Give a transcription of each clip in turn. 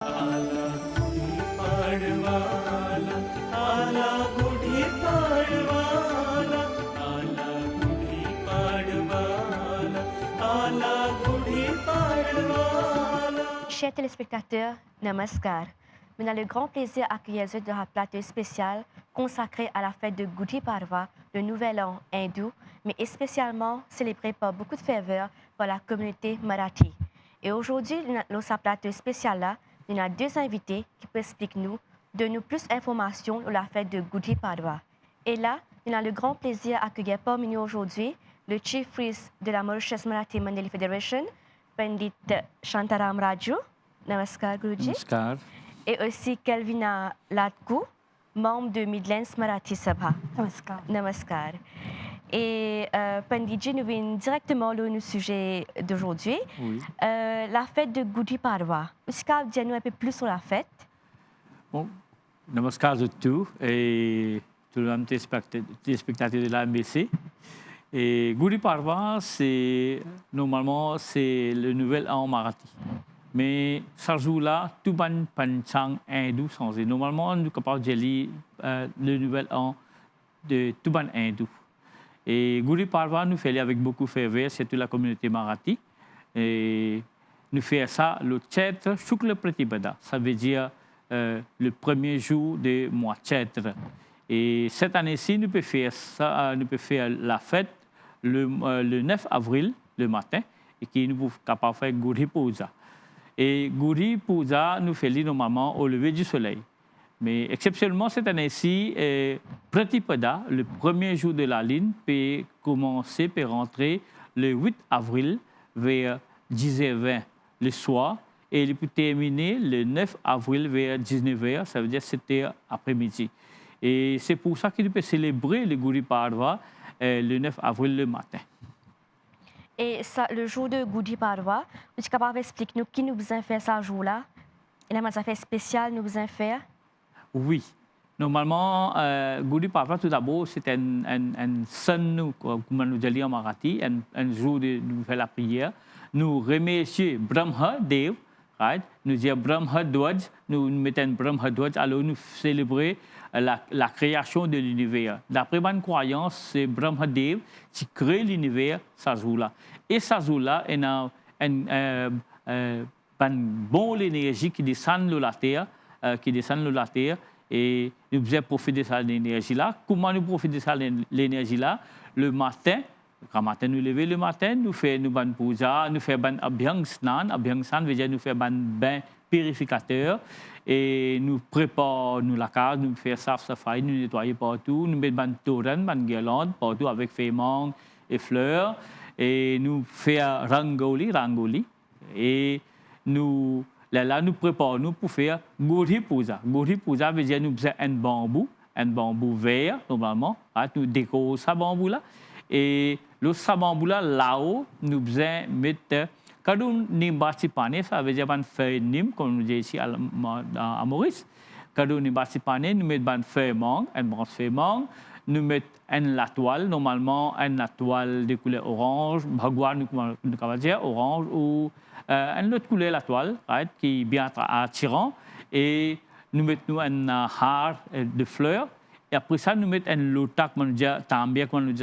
आला गुढी पाडवा आला गुढी पाडवा आला गुढी पाडवा आला गुढी Padwa. Chers téléspectateurs, namaskar. On a le grand plaisir d'accueillir vous dans un plateau spécial consacré à la fête de Gudi Padwa, le nouvel an hindou, mais spécialement célébré par beaucoup de ferveur par la communauté marathi. Et aujourd'hui, dans ce plateau spécial-là, on a deux invités qui peuvent expliquer nous, donner plus d'informations sur la fête de Gudi Padwa. Et là, on a le grand plaisir d'accueillir parmi nous aujourd'hui le Chief Priest de la Mauritius Marathi Mandali Federation, Pandit Shantaram Raju. Namaskar, Guruji. Namaskar. Et aussi Kelvina Latkou, membre de Midlands Marathi Sabha. Namaskar. Namaskar. Et Panditji, nous venons directement au sujet d'aujourd'hui. Oui. La fête de Gudi Padwa. Est-ce que vous nous un peu plus sur la fête? Bon, namaskar à tous et tout le monde téléspectateur de la MBC. Et Gudi Padwa, normalement, c'est le nouvel an marathi. Mais ce jour-là, tout le monde panchang hindou changé. Normalement, nous sommes capables de lire le nouvel an de tout le monde hindou. Et Gudi Padwa, nous faisons avec beaucoup de ferveur, c'est toute la communauté marathi. Et nous faisons ça le Chaitra Shukla Pratibhada. Ça veut dire le premier jour du mois Chaitra. Et cette année-ci, nous pouvons faire ça, nous pouvons faire la fête le 9 avril, le matin, et qui nous pouvons capable faire Gudi Puja. Et Gudi Puja, nous faisons normalement au lever du soleil. Mais exceptionnellement, cette année-ci, Pratipada, le premier jour de la ligne, peut commencer, peut rentrer le 8 avril vers 10h20 le soir et il peut terminer le 9 avril vers 19h, ça veut dire 7h après-midi. Et c'est pour ça qu'il peut célébrer le Gudi Padwa le 9 avril le matin. Et ça, le jour de Gudi Padwa, vous êtes capable d'expliquer nous qui nous besoin faire ça jour-là? Et là, ça fait spécial, nous besoin faire? Oui. Normalement, Gudi Padwa, tout d'abord, c'est un son, comme nous disons en marathi, un jour de nous faire la prière. Nous remercions Brahma Dev, right? Nous disons Brahma Dwaj, nous mettons Brahma Dwaj, alors nous célébrons la création de l'univers. D'après ma croyance, c'est Brahma Dev qui crée l'univers, ce jour-là. Et ce jour-là, il y a une bonne énergie qui descend de la terre, et nous devons profiter de cette énergie-là. Comment nous profiter de cette l'énergie-là? Le matin, quand nous levons le matin, nous faisons une puja, nous faisons un abhyang snan. Abhyang snan veut dire nous faisons un bain purificateur et nous préparons la case, nous faisons saf-safai, nous nettoyons partout, nous mettons un toran, une guirlande partout avec feuilles et fleurs et nous faisons rangoli et nous là nous préparons pour faire Gudi Puja. Gudi Puja veut dire nous faisons un bambou vert normalement, nous décorons ce bambou-là. Et le sabamboula là-haut, nous devons mettre kadou nimbati pané, ça veut dire une feuille nim, comme nous disons ici à Maurice. Kadou nimbati pané, nous mettons une feuille mangue, une branche feuille mangue, nous mettons la toile, normalement une toile de couleur orange, bhagwan, nous pouvons dire orange, ou une autre couleur la toile, right, qui est bien attirant, et nous mettons un har de fleurs. Et après ça, nous mettons un lota, comme nous disons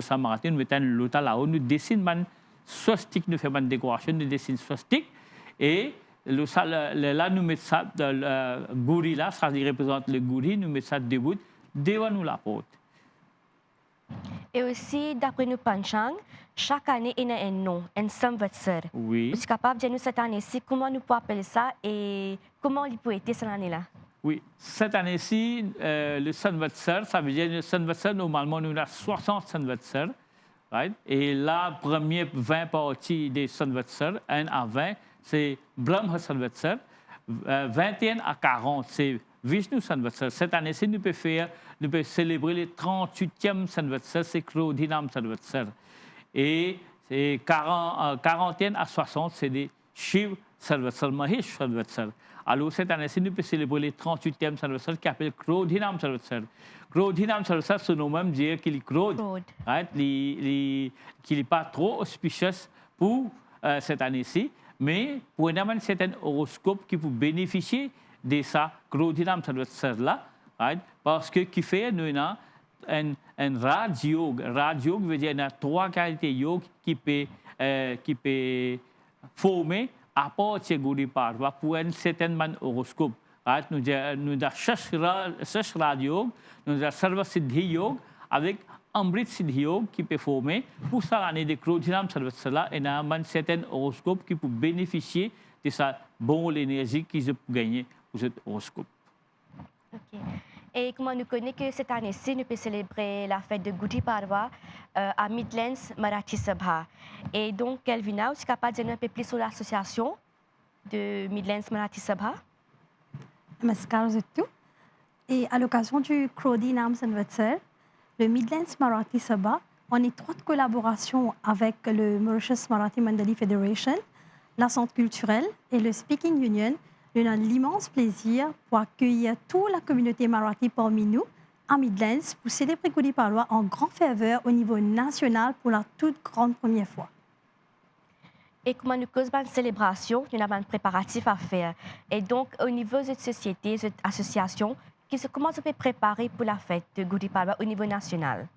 ça, nous mettons un lota là-haut, nous dessinons un swastik, nous faisons une décoration, nous dessinons swastik. Et là, nous mettons ça, le gouri là, ça représente le gouri, nous mettons ça debout, devant nous la porte. Et aussi, d'après nous Panchang, chaque année, il y a un nom, un samvatsar. Oui. Vous êtes capable de dire nous cette année-ci, comment nous pouvons appeler ça et comment il peut être cette année-là? Oui, cette année-ci, le Sanvatsar, ça veut dire le Sanvatsar, normalement, nous avons 60 Sanvatsar. Right? Et la première 20 parties des Sanvatsar, 1 à 20, c'est Brahma Sanvatsar. 21 à 40, c'est Vishnu Sanvatsar. Cette année-ci, nous pouvons célébrer le 38e Sanvatsar, c'est Krodhinam Sanvatsar. Et 41 à 60, c'est des Shiv Sanvatsar, Mahesh Sanvatsar. Alors, cette année-ci, nous pouvons célébrer le 38e Sanvatsar qui s'appelle Krodhinam Sanvatsar. Krodhinam Sanvatsar, c'est nous même dire qu'il est Krod, right? Qu'il n'est pas trop auspicieux pour cette année-ci. Mais pour une c'est un horoscope qui peut bénéficier desa Krodinam Sarvatsarla, right? Parce que qui fait nous un Raj Yoga. Raj Yoga veut dire qu'il y a 3 qualités yoga qui peut former à partir de Parva pour un certain horoscope. Right? Nous avons Shash Raj Yoga, nous avons Sarva Siddhi Yoga avec Amrit Siddhi Yoga qui peut former pour ça l'année de Krodinam Sarvatsala et un certain horoscope qui peut bénéficier de sa bonne énergie qu'ils ont gagné pour cet horoscope. Ok. Et comment nous connaissons que cette année-ci, nous pouvons célébrer la fête de Gudi Parva à Midlands Marathi Sabha. Et donc, Kelvina, tu es capable de dire un peu plus sur l'association de Midlands Marathi Sabha? Namaskar Zuttu. Et à l'occasion du Krodi Nam Sanvatsar, le Midlands Marathi Sabha, en étroite collaboration avec le Mauritius Marathi Mandali Federation, la Centre culturelle et le Speaking Union, nous avons l'immense plaisir pour accueillir toute la communauté marathi parmi nous à Midlands pour célébrer Gudi Padwa en grande ferveur au niveau national pour la toute grande première fois. Et comment nous causons une célébration, nous avons un préparatif à faire. Et donc, au niveau de cette société, cette association, comment on peut préparer pour la fête de Gudi Padwa au niveau national?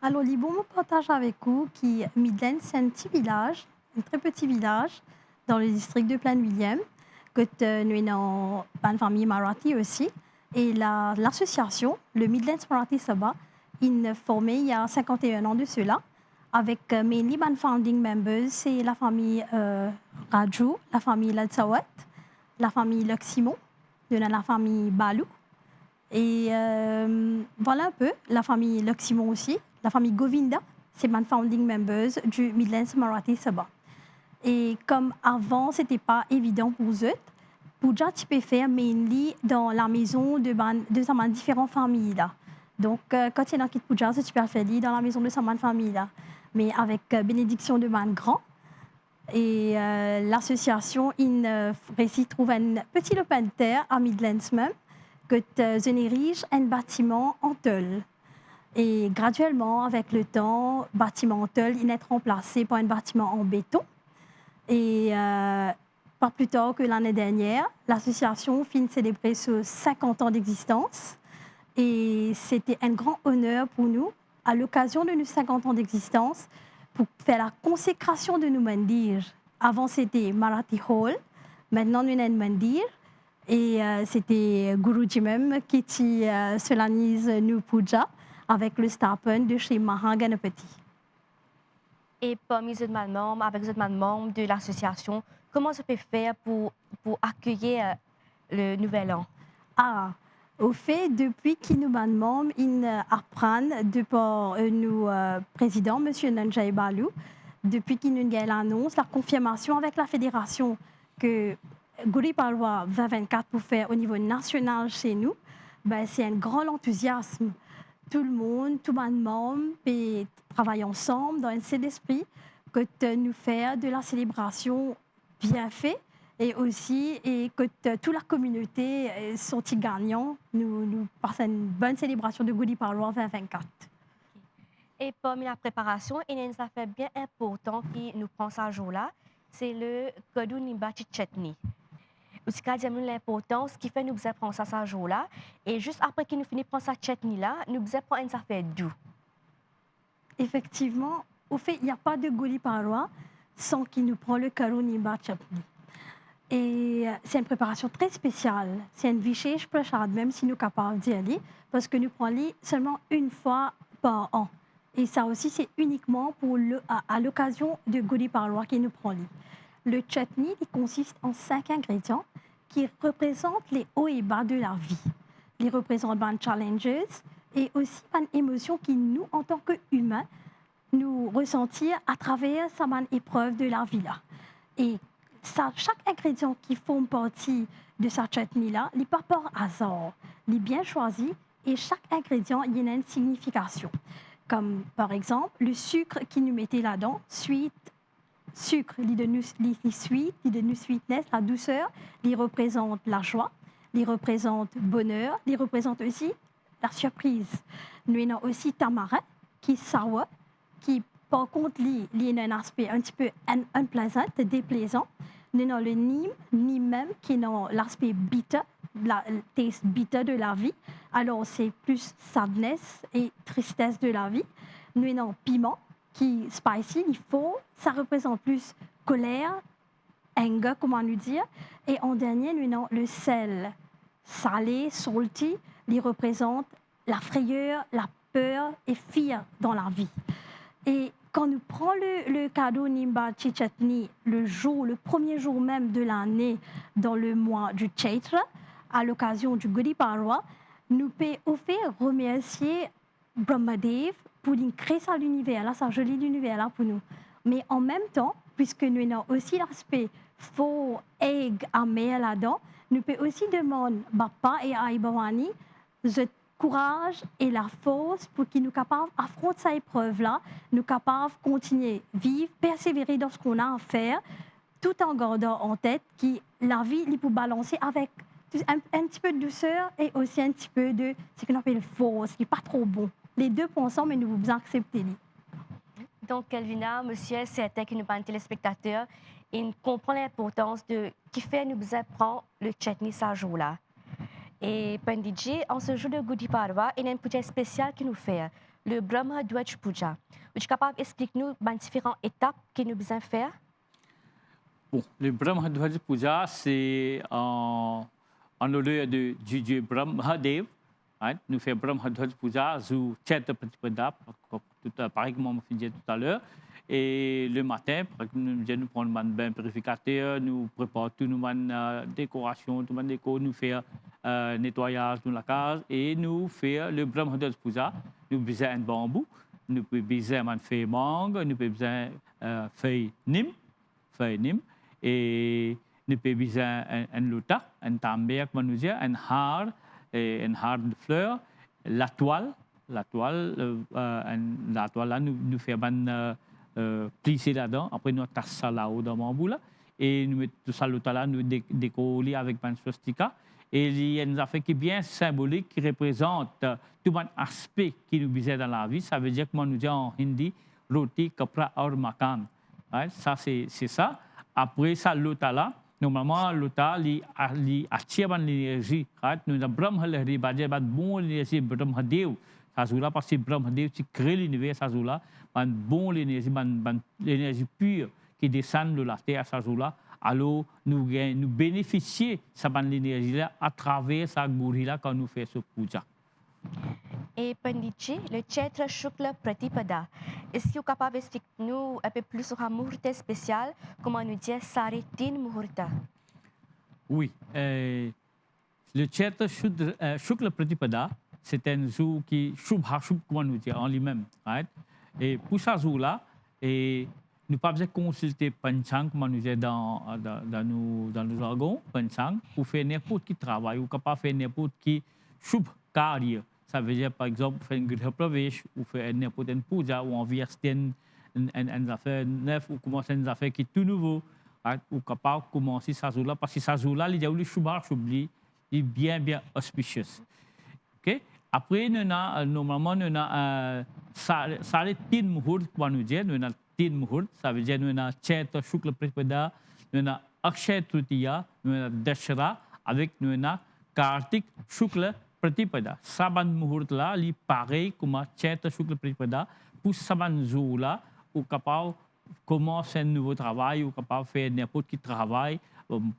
Alors, Libo me partage avec vous que Midlands, c'est un petit village, un très petit village dans le district de Plaine William, que nous avons une famille marathi aussi. Et l'association, le Midlands Marathi Sabha, est formée il y a 51 ans de cela, avec mainly les founding members, c'est la famille Raju, la famille Ladsawat, la famille Luximo, la famille Balu. Et voilà un peu, la famille Luximo aussi, la famille Govinda, c'est les founding members du Midlands Marathi Sabha. Et comme avant, ce n'était pas évident pour eux, Puja, tu peux faire mainly dans la maison de ces différentes familles. Là. Donc, quand tu es dans Kit Puja, tu peux faire dans la maison de ces familles. Là. Mais avec bénédiction de man grand. Et l'association, il réussit à trouver un petit lopin de terre à Midlands même, que tu érige un bâtiment en tôle. Et graduellement, avec le temps, le bâtiment en tôle, il est remplacé par un bâtiment en béton. Et pas plus tard que l'année dernière, l'association finit de célébrer ses 50 ans d'existence. Et c'était un grand honneur pour nous, à l'occasion de nos 50 ans d'existence, pour faire la consécration de nos mandirs. Avant, c'était Marathi Hall. Maintenant, nous avons un mandir. Et c'était Guruji même qui solennise nos puja avec le stapen de chez Mahaganapati. Et parmi les membres, avec les autres membres de l'association, comment on peut faire pour accueillir le nouvel an? Au fait, depuis que nous sommes membres, ils apprennent depuis nos présidents, M. Nanjay Balu, depuis qu'il nous a l'annonce, la confirmation avec la fédération que Gudi Padwa 2024 pour faire au niveau national chez nous, ben, c'est un grand enthousiasme. Tout le monde, tout le monde peut travailler ensemble dans un seul esprit que de nous faire de la célébration bien faite et aussi et que toute la communauté sont gagnants. Nous passons une bonne célébration de Gudi Padwa 2024. Et parmi la préparation, il y a une affaire bien importante qui nous prend ce jour-là, c'est le Kadu Nimbachi Chutney. Aussi, l'importance qui fait nous prendre ça ce jour-là. Et juste après que nous finissons prendre cette chutney-là, nous prendre une affaire doux. Effectivement, au fait, il n'y a pas de Gudi Padwa sans qu'il nous prend le Kadu Nimbachi Chutney. Et c'est une préparation très spéciale. C'est une vichèche prachad, même si nous sommes capables d'y aller, parce que nous prenons seulement une fois par an. Et ça aussi, c'est uniquement à l'occasion de Gudi Padwa qu'il nous prend. Le chutney il consiste en 5 ingrédients qui représentent les hauts et bas de la vie. Ils représentent les challenges et aussi les émotions qui nous, en tant qu'humains, nous ressentir à travers ces épreuves de la vie-là. Et chaque ingrédient qui forme partie de cette chutney-là, il n'est pas par hasard, il est bien choisi et chaque ingrédient il a une signification. Comme par exemple le sucre qui nous mettait là-dedans, sucre, il de nous sweet, il de nous sweetness, la douceur, il représente la joie, il représente le bonheur, il représente aussi la surprise. Nous avons aussi tamarin, qui est sour, qui par contre, il a un aspect un petit peu unpleasant, déplaisant. nous avons le Nim même, qui est dans l'aspect bitter, le taste bitter de la vie. Alors, c'est plus sadness et tristesse de la vie. Nous avons piment, qui est spicy, il faut, ça représente plus colère, anger, comment nous dire. Et en dernier, nous avons le sel, salé, salty, il représente la frayeur, la peur et fear dans la vie. Et quand nous prenons le cadeau Nimba Chichatni le premier jour même de l'année dans le mois du Chaitra, à l'occasion du Gudi Parwa, nous pouvons offrir remercier Brahmadev pour créer ça l'univers, là, ça joli l'univers là pour nous. Mais en même temps, puisque nous avons aussi l'aspect faux, egg, amer là-dedans, nous pouvons aussi demander Bappa et Aïbawani le courage et la force pour qu'ils nous capables d'affronter cette épreuve-là, nous capables de continuer, vivre, persévérer dans ce qu'on a à faire, tout en gardant en tête que la vie, il peut balancer avec un petit peu de douceur et aussi un petit peu de ce qu'on appelle force, qui n'est pas trop bon. Les deux ensemble, mais nous vous acceptez. Donc, Kelvina, monsieur, c'était que nous parlons téléspectateurs, il comprend l'importance de qui fait nous prendre le chutney ce jour-là. Et Panditji, en ce jour de Gudi Parva, il y a un projet spécial qui nous fait, le Brahma Dwaj Puja. Vous êtes capable d'expliquer-nous les différentes étapes que nous devons faire? Bon, le Brahma Dwaj Puja, c'est en honneur du dieu Brahmadev. Right? Nous faisons Brahma Dwaj Puja sous Chaitra Pratipada, pareil comme on a dit tout à l'heure. Et le matin, nous prenons un bain purificateur, nous préparons tout nos décorations, tout nos déco, nous faisons nettoyage de la case et nous faisons le Brahma Dwaj Puja. Nous faisons un bambou, nous faisons un feuille mangue, nous faisons feuille nim, et nous faisons un lota, un tambier, comme nous disons, un har de fleurs, la toile là, nous faisons plisser là-dedans. Après, nous tasse ça là-haut dans mon bout là. Et nous mettons tout ça là, nous décorons avec un swastika. Et il y a une affaire qui est bien symbolique, qui représente tout un aspect qui nous visait dans la vie. Ça veut dire, comme nous disons en hindi, roti, kapra, or makan. Right? Ça, c'est ça. Après ça, l'autre là, normalement, l'autre, il attire l'énergie. Right? Nous avons Brahma, il y a bon l'énergie, Brahma Dev. Ça joue là parce que Brahmadev qui crée l'univers, ça joue là, une bonne l'énergie pure qui descend de la terre, ça joue là. Alors nous bénéficions de cette énergie là à travers sa gouri là quand nous faisons ce puja. Et Panditji, le Chaitra Shukla Pratipada, est-ce que vous êtes capable d'expliquer-nous un peu plus sur un muhurta spécial, comment nous dire Saritin Muhurta? Oui, le Chaitra Shukla Pratipada, c'est un jour qui Shubha Shubh, comment nous dire, en lui-même. Right? Et pour ce jour-là, nous ne pouvons pas consulter Panchang, comment nous dire dans nos jargons, Panchang, pour faire n'importe qui travail, ou capable faire n'importe qui Shubh Karya. Ça veut dire, par exemple, faire un Griha Pravesh, ou faire n'importe une puja, ou envier une affaire neuve, ou commencer une affaire qui est tout nouveau, right? Ou capable de commencer ce jour-là, parce que ce jour-là, il y a eu le Shubha Shubh, il est bien auspicieux. Okay? Après, normalement, nous avons Saritin Muhurt, comment nous dire, nous avons Tin Muhurt, ça veut dire nous avons Chaitra Shukla Pratipada, nous avons Akshay Tritiya, nous avons Dashara, avec nous avons Kartik Shukla Pratipada. Saban Muhurt là, il pareil comme Chaitra Shukla Pratipada, pour Saban jour là, ou capable de commencer un nouveau travail, ou capable de faire n'importe quel travail,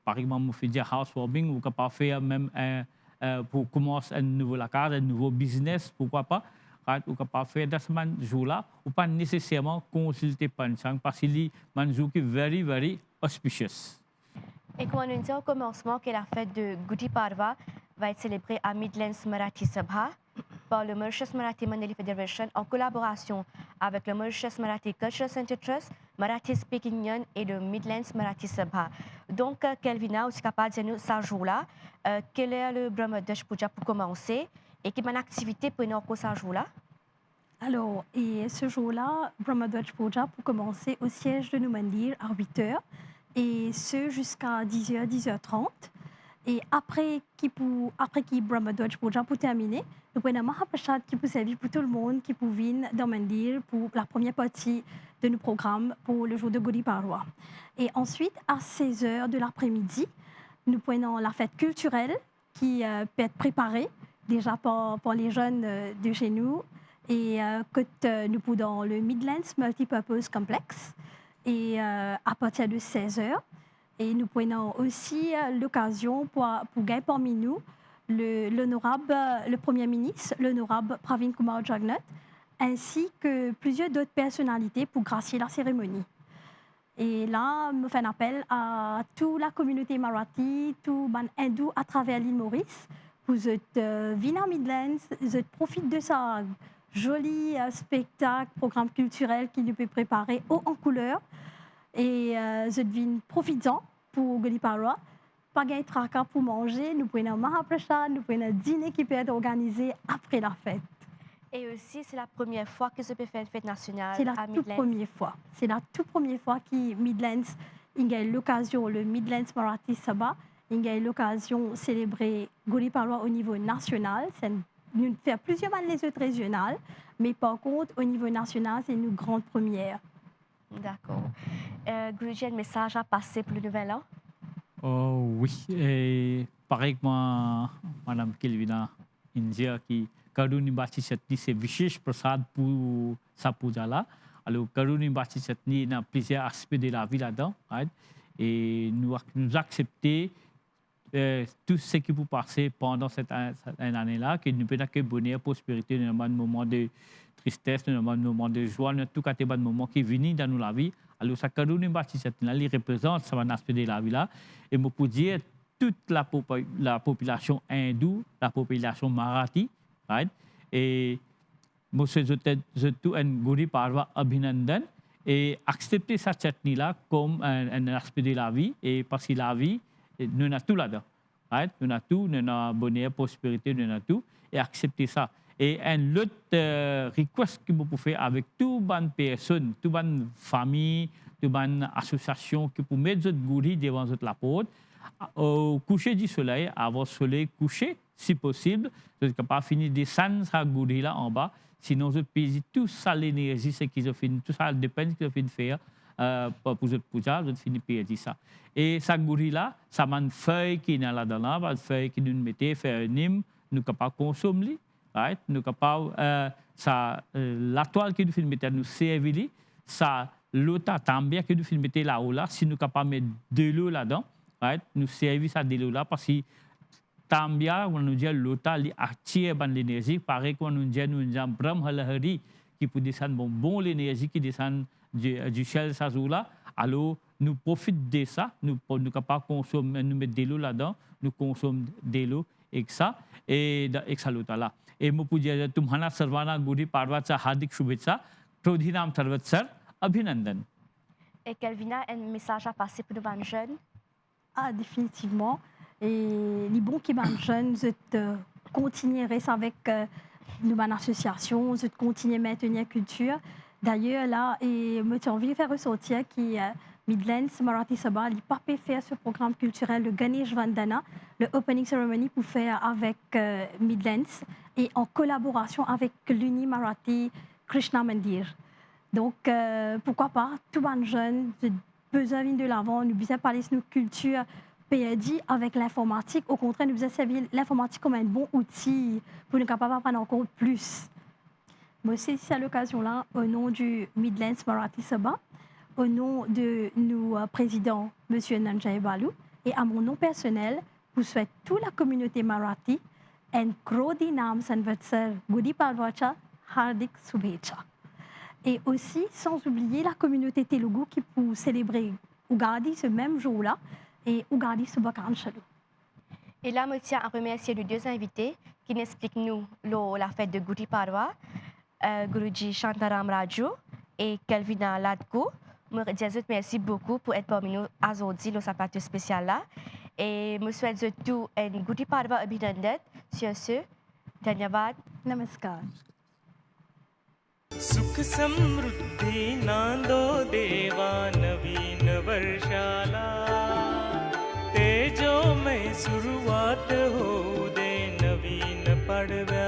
par exemple, on fait du housewarming, ou capable de faire même pour commencer un nouveau locale, un nouveau business, pourquoi pas, ou capable de faire dans ce jour-là, ou pas nécessairement consulter Panchang, parce qu'il est un jour qui est very, very auspicious. Et comme on dit au commencement que la fête de Gudi Parva va être célébrée à Midlands Marathi Sabha par le Mauritius Marathi Mandali Federation en collaboration avec le Mauritius Marathi Cultural Center Trust, Marathi Speaking Union et le Midlands Marathi Sabha. Donc, Kelvina, vous êtes capable de nous ce jour-là, quel est le Brahma Dwaj Puja pour commencer et quelle est l'activité pour nous ce jour-là? Alors, et ce jour-là, Brahma Dwaj Puja pour commencer au siège de Numandir à 8h et ce jusqu'à 10h, 10h30. Et après qui Brahmadwaj Puja pour terminer, nous prenons un Mahaprasad qui peut servir pour tout le monde, qui peut venir dans Mandir pour la première partie de nos programmes pour le jour de Gudi Padwa. Et ensuite, à 16h de l'après-midi, nous prenons la fête culturelle qui peut être préparée déjà par les jeunes de chez nous et que nous pouvons dans le Midlands Multipurpose Complex et à partir de 16h. Et nous prenons aussi l'occasion pour gagner parmi nous le Premier ministre, l'honorable Pravin Kumar Jagnat, ainsi que plusieurs d'autres personnalités pour gracier la cérémonie. Et là, je fais un appel à toute la communauté marathi, tous les hindous à travers l'île Maurice, pour venir à Midlands, profiter de ça joli spectacle, programme culturel qui nous peut préparer haut en couleur. Et je devine profitant pour Gudi Padwa. Pas de tracas pour manger, nous prenons un Mahaprasad, nous prenons un dîner qui peut être organisé après la fête. Et aussi, c'est la première fois que je peux faire une fête nationale C'est la à toute Midlands. première fois. C'est la toute première fois que Midlands, il y a l'occasion, le Midlands Marathi Sabha, il y a l'occasion de célébrer Gudi Padwa au niveau national. Nous faisons plusieurs les autres régionales, mais par contre, au niveau national, c'est une grande première. D'accord. Guruji, un message à passer pour le nouvel an? Oh oui, et pareil que moi, Madame Kelvina India qui Karuni Bachi Chatni c'est wishes Prasad pour sa puja là. Alors Karuni Bachi Chatni a plusieurs aspects de la vie là-dedans, right? Et nous accepter tout ce qui peut passer pendant cette année-là, que nous pouvons que bonheur, prospérité, dans un moment de tristesse, dans un moment de joie, dans tout cas des moments qui viennent dans la vie. Alors ça Karuni Bachi Chatni là, il représente un aspect de la vie là. Et je peux dire toute la population hindoue, la population marathi, right? Et moi, je tout un Gudi Padwa Abhinandan et accepter cette chutney-là comme un aspect de la vie. Et parce que la vie, nous avons tout là-dedans. Right? Nous avons tout, nous avons bonheur, prospérité, nous avons tout. Et accepter ça. Et un autre request que vous pouvez faire avec toutes les personnes, toutes les familles, toutes les associations qui peuvent mettre votre Gudi devant votre la porte, au coucher du soleil, avant le soleil couché, si possible, vous n'êtes pas fini de descendre sa Gudi là en bas, sinon vous payez tout ça l'énergie, ce qu'ils ont fait, tout ça le dépense qu'ils ont fait de faire pour votre puja, vous finissez de payer ça. Et sa Gudi là, ça m'a une feuille qui est là-dedans, une feuille qui nous mettez, faire un hymne, nous ne pouvons pas consommer, right? Nous ne pouvons pas, la toile que nous finissons de mettre, nous servir, ça, l'autre tambia que nous finissons de mettre là-haut là, si nous ne pouvons pas mettre de l'eau là-dedans, right? Nous servons ça de l'eau là parce que tambia, on nous dit l'autre, il attire l'énergie, pareil qu'on nous dit Brahma Lahari qui peut descendre bon l'énergie qui descend du ciel ça là. Alors nous profitons de ça, nous ne pouvons pas consommer, nous mettons de l'eau là-dedans, nous consommons de l'eau et ça l'autre là. Et moi pour dire तुम्हारा सर्वाना गुड़ी पाडवाचा हार्दिक शुभेच्छा क्रोधीराम सर्वत्सर अभिनंदन. Et Kelvina, un message à passer pour nos jeunes? Ah, définitivement. Et les bons qui sont jeunes, je continuerai avec nos associations, je continuer à maintenir la culture. D'ailleurs, là, et j'ai envie de faire ressortir que Midlands Marathi Sabha n'a pas pu faire ce programme culturel, le Ganesh Vandana, le opening ceremony pour faire avec Midlands et en collaboration avec l'Uni Marathi Krishna Mandir. Donc, pourquoi pas, tout le monde jeune, besoin de l'avant, nous besoin parler de notre culture PRD avec l'informatique. Au contraire, nous besoin servir l'informatique comme un bon outil pour nous capables d'apprendre encore plus. Moi aussi, c'est à l'occasion-là, au nom du Midlands Marathi Sabha, au nom de nos présidents, M. Nanjay Balu, et à mon nom personnel, je souhaite toute la communauté Marathi un Krodi Nam Sanvatsar Gudi Padwacha Hardik Subhecha. Et aussi, sans oublier la communauté Telugu qui peut célébrer Ugadi ce même jour-là et Ugadi Subhakankshalu. Et là, je tiens à remercier les deux invités qui nous expliquent nous la fête de Gudi Padwa, Guruji Shantaram Raju et Kelvina Ladko. Je vous remercie beaucoup pour être parmi nous aujourd'hui dans cette partie spéciale là. Et je souhaite tout un Gudi Padwa Abhinandan. Sur ce, Dhanyavad. Namaskar. सुख समृद्धी नांदो देवा नवीन वर्षाला तेज जो मैं शुरुआत हो दे नवीन पड़व्या